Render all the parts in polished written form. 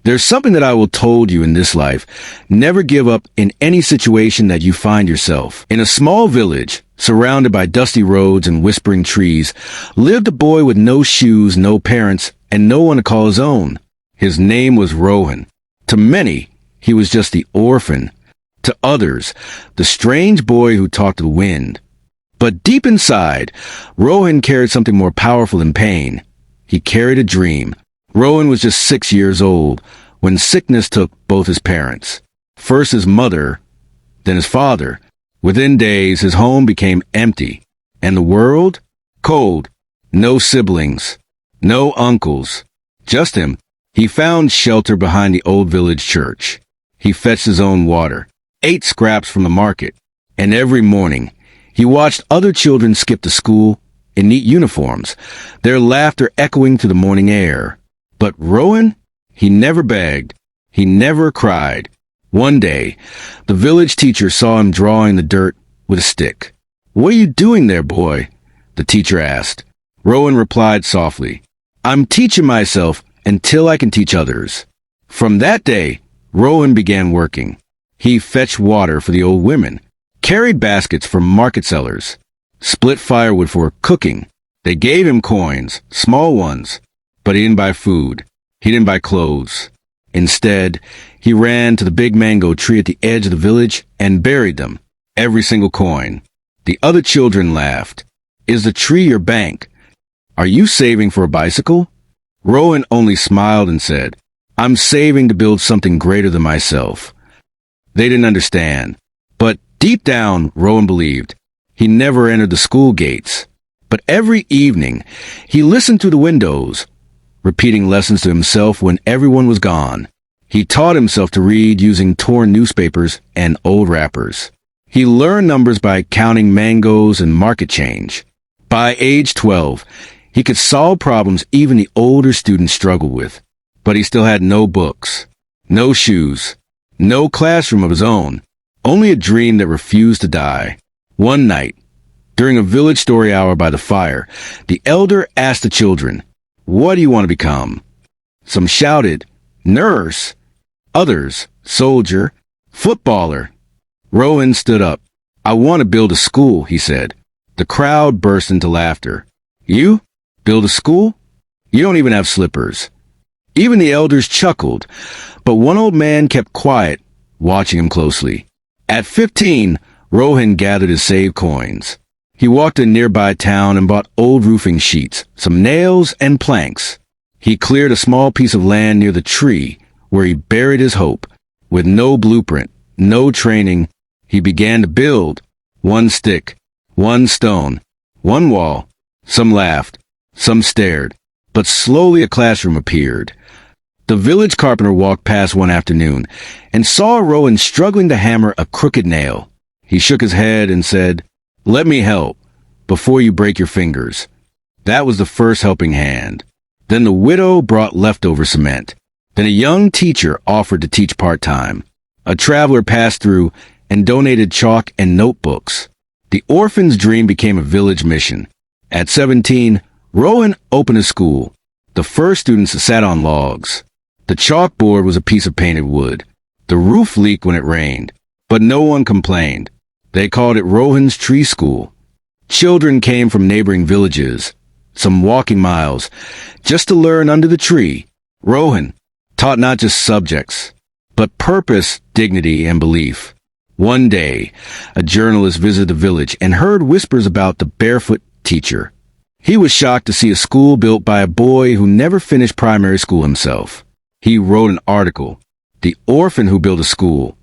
There's something that I will told you in this life. Never give up in any situation that you find yourself. In a small village, surrounded by dusty roads and whispering trees, lived a boy with no shoes, no parents, and no one to call his own. His name was Rohan. To many, he was just the orphan. To others, the strange boy who talked to the wind. But deep inside, Rohan carried something more powerful than pain. He carried a dream. Rohan was just 6 years old when sickness took both his parents. First his mother, then his father. Within days, his home became empty. And the world? Cold. No siblings. No uncles. Just him. He found shelter behind the old village church. He fetched his own water, ate scraps from the market, and every morning he watched other children skip to school in neat uniforms, their laughter echoing through the morning air. But Rohan, he never begged. He never cried. One day, the village teacher saw him drawing the dirt with a stick. "What are you doing there, boy?" the teacher asked. Rohan replied softly, "I'm teaching myself until I can teach others." From that day, Rohan began working. He fetched water for the old women, carried baskets for market sellers, split firewood for cooking. They gave him coins, small ones, but he didn't buy food. He didn't buy clothes. Instead, he ran to the big mango tree at the edge of the village and buried them, every single coin. The other children laughed. "Is the tree your bank? Are you saving for a bicycle?" Rohan only smiled and said, "I'm saving to build something greater than myself." They didn't understand. But deep down, Rohan believed. He never entered the school gates. But every evening, he listened through the windows, repeating lessons to himself when everyone was gone. He taught himself to read using torn newspapers and old wrappers. He learned numbers by counting mangoes and market change. By age 12, he could solve problems even the older students struggled with. But he still had no books, no shoes, no classroom of his own, only a dream that refused to die. One night, during a village story hour by the fire, the elder asked the children, "What do you want to become?" Some shouted, "Nurse." Others, "Soldier," "Footballer." Rohan stood up. "I want to build a school," he said. The crowd burst into laughter. "You? Build a school? You don't even have slippers." Even the elders chuckled, but one old man kept quiet, watching him closely. At 15, Rohan gathered his saved coins. He walked to a nearby town and bought old roofing sheets, some nails, and planks. He cleared a small piece of land near the tree, where he buried his hope. With no blueprint, no training, he began to build. One stick, one stone, one wall. Some laughed, some stared, but slowly a classroom appeared. The village carpenter walked past one afternoon and saw Rohan struggling to hammer a crooked nail. He shook his head and said, "Let me help, before you break your fingers." That was the first helping hand. Then the widow brought leftover cement. Then a young teacher offered to teach part-time. A traveler passed through and donated chalk and notebooks. The orphan's dream became a village mission. At 17, Rohan opened a school. The first students sat on logs. The chalkboard was a piece of painted wood. The roof leaked when it rained, but no one complained. They called it Rohan's Tree School. Children came from neighboring villages, some walking miles, just to learn under the tree. Rohan taught not just subjects, but purpose, dignity, and belief. One day, a journalist visited the village and heard whispers about the barefoot teacher. He was shocked to see a school built by a boy who never finished primary school himself. He wrote an article, "The Orphan Who Built a School."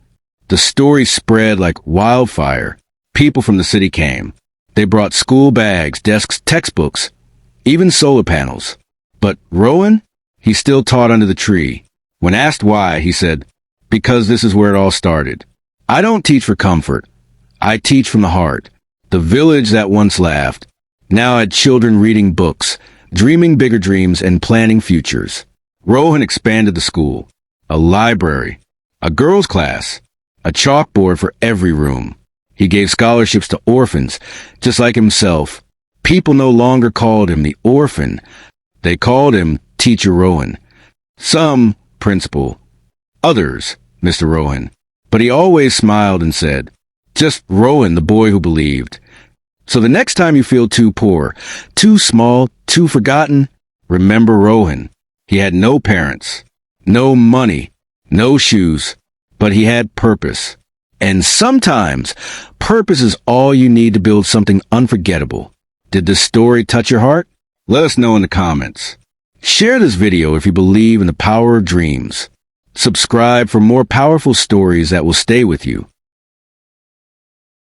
The story spread like wildfire. People from the city came. They brought school bags, desks, textbooks, even solar panels. But Rohan, he still taught under the tree. When asked why, he said, "Because this is where it all started. I don't teach for comfort. I teach from the heart." The village that once laughed now had children reading books, dreaming bigger dreams, and planning futures. Rohan expanded the school. A library, a girls' class, a chalkboard for every room. He gave scholarships to orphans, just like himself. People no longer called him the orphan. They called him Teacher Rohan. Some principle. Others, Mr. Rowan. But he always smiled and said, "Just Rowan, the boy who believed." So the next time you feel too poor, too small, too forgotten, remember Rowan. He had no parents, no money, no shoes, but he had purpose. And sometimes, purpose is all you need to build something unforgettable. Did this story touch your heart? Let us know in the comments. Share this video if you believe in the power of dreams. Subscribe for more powerful stories that will stay with you.